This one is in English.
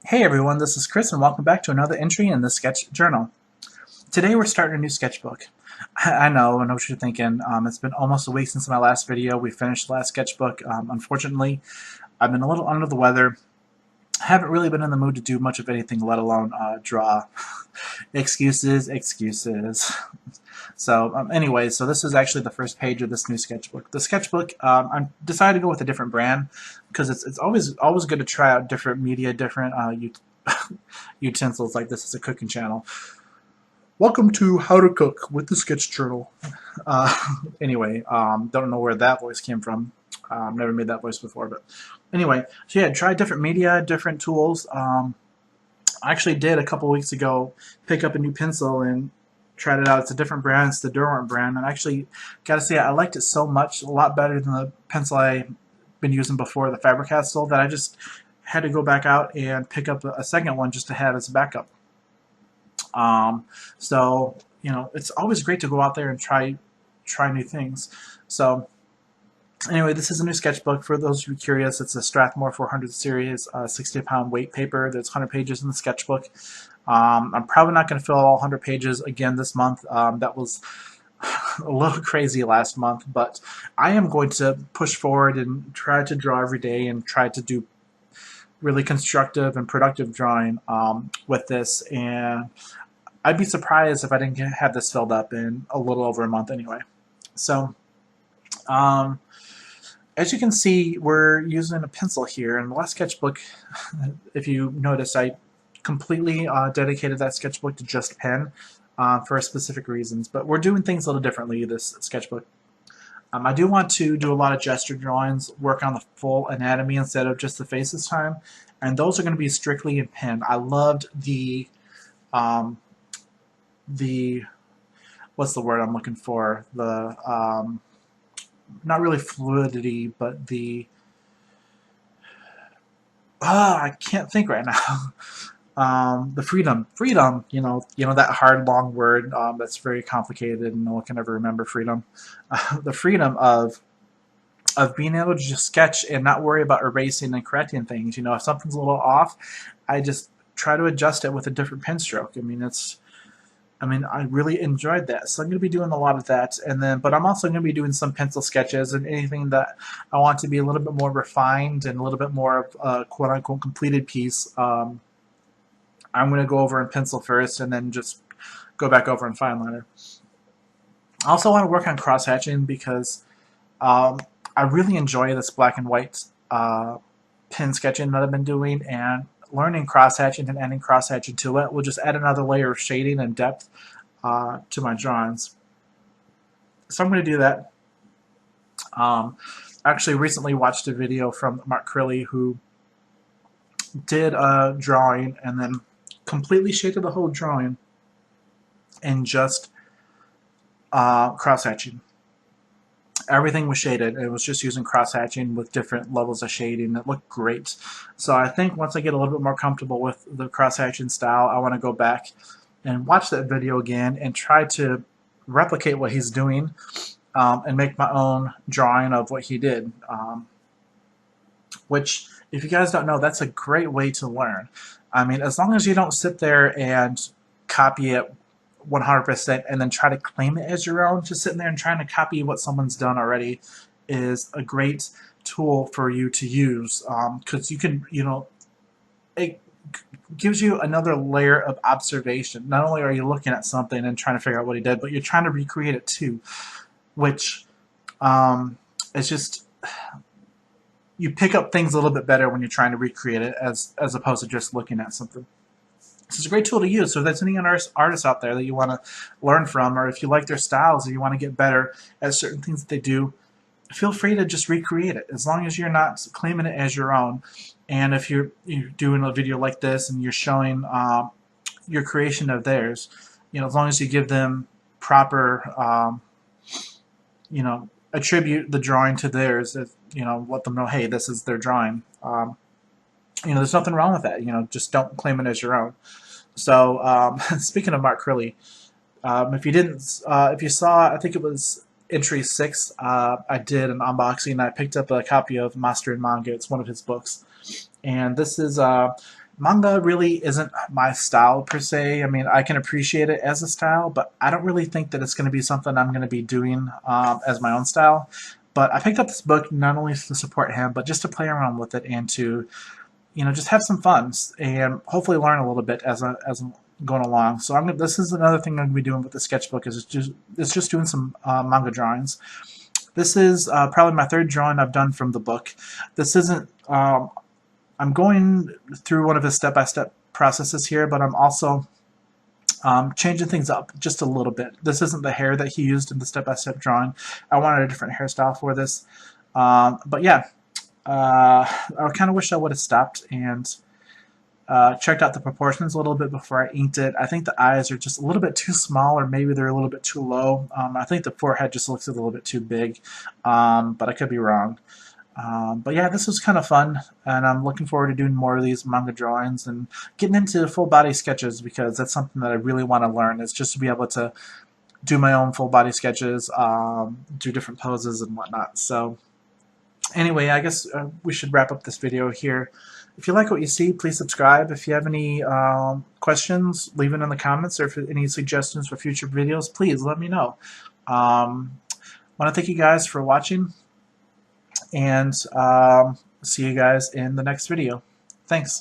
Hey everyone, this is Chris and welcome back to another entry in the Sketch Journal. Today we're starting a new sketchbook. I know what you're thinking. It's been almost a week since my last video. We finished the last sketchbook. Unfortunately, I've been a little under the weather. I haven't really been in the mood to do much of anything, let alone draw. Excuses. So anyway, so this is actually the first page of this new sketchbook. The sketchbook, I decided to go with a different brand because it's always good to try out different media, different utensils. Like this is a cooking channel. Welcome to How to Cook with the Sketch Journal. Uh, anyway, don't know where that voice came from. Never made that voice before, but anyway, so yeah, try different media, different tools. I actually did a couple weeks ago pick up a new pencil and tried it out. It's a different brand. It's the Derwent brand, and I actually gotta say I liked it so much, a lot better than the pencil I've been using before, the Faber-Castell, that I just had to go back out and pick up a second one just to have as a backup. So you know, it's always great to go out there and try new things. So anyway, this is a new sketchbook. For those who are curious, it's a Strathmore 400 series, 60-pound weight paper. There's 100 pages in the sketchbook. I'm probably not going to fill all 100 pages again this month. That was a little crazy last month, but I am going to push forward and try to draw every day and try to do really constructive and productive drawing with this. And I'd be surprised if I didn't have this filled up in a little over a month anyway. So, as you can see, we're using a pencil here. In the last sketchbook, if you notice, I completely dedicated that sketchbook to just pen for specific reasons. But we're doing things a little differently this sketchbook. I do want to do a lot of gesture drawings, work on the full anatomy instead of just the face this time. And those are going to be strictly in pen. I loved the what's the word I'm looking for? The not really fluidity, but the I can't think right now. The freedom. You know that hard long word that's very complicated and no one can ever remember. Freedom, the freedom of being able to just sketch and not worry about erasing and correcting things. You know, if something's a little off, I just try to adjust it with a different pen stroke. I really enjoyed that. So I'm going to be doing a lot of that. But I'm also going to be doing some pencil sketches and anything that I want to be a little bit more refined and a little bit more of a quote-unquote completed piece. I'm going to go over in pencil first and then just go back over in fine liner. I also want to work on cross-hatching because I really enjoy this black and white pen sketching that I've been doing, and learning cross-hatching and adding cross-hatching to it will just add another layer of shading and depth to my drawings. So I'm going to do that. Actually recently watched a video from Mark Crilley who did a drawing and then completely shaded the whole drawing in just cross-hatching. Everything was shaded. It was just using cross-hatching with different levels of shading. It looked great. So I think once I get a little bit more comfortable with the cross-hatching style, I want to go back and watch that video again and try to replicate what he's doing and make my own drawing of what he did. Which, if you guys don't know, that's a great way to learn. I mean, as long as you don't sit there and copy it 100% and then try to claim it as your own, just sitting there and trying to copy what someone's done already is a great tool for you to use, because you can, it gives you another layer of observation. Not only are you looking at something and trying to figure out what he did, but you're trying to recreate it too, which is just, you pick up things a little bit better when you're trying to recreate it as opposed to just looking at something. So it's a great tool to use. So if there's any artists out there that you want to learn from, or if you like their styles or you want to get better at certain things that they do, feel free to just recreate it, as long as you're not claiming it as your own. And if you're doing a video like this and you're showing your creation of theirs, as long as you give them proper, attribute the drawing to theirs, let them know, hey, this is their drawing. There's nothing wrong with that. Just don't claim it as your own. So, speaking of Mark Crilley, if you saw, I think it was entry 6, I did an unboxing. I picked up a copy of Master in Manga. It's one of his books, and this is Manga really isn't my style per se. I mean, I can appreciate it as a style, but I don't really think that it's going to be something I'm going to be doing as my own style. But I picked up this book not only to support him, but just to play around with it and to, just have some fun and hopefully learn a little bit as I'm going along. So this is another thing I'm going to be doing with the sketchbook is it's just doing some manga drawings. This is probably my third drawing I've done from the book. This isn't. I'm going through one of his step-by-step processes here, but I'm also changing things up just a little bit. This isn't the hair that he used in the step-by-step drawing. I wanted a different hairstyle for this. But yeah, I kind of wish I would have stopped and checked out the proportions a little bit before I inked it. I think the eyes are just a little bit too small, or maybe they're a little bit too low. I think the forehead just looks a little bit too big, but I could be wrong. But yeah, this was kind of fun, and I'm looking forward to doing more of these manga drawings and getting into full body sketches, because that's something that I really want to learn, is just to be able to do my own full body sketches, do different poses and whatnot. So anyway, I guess we should wrap up this video here. If you like what you see, please subscribe. If you have any questions, leave it in the comments, or if any suggestions for future videos, please let me know. I want to thank you guys for watching, and see you guys in the next video. Thanks.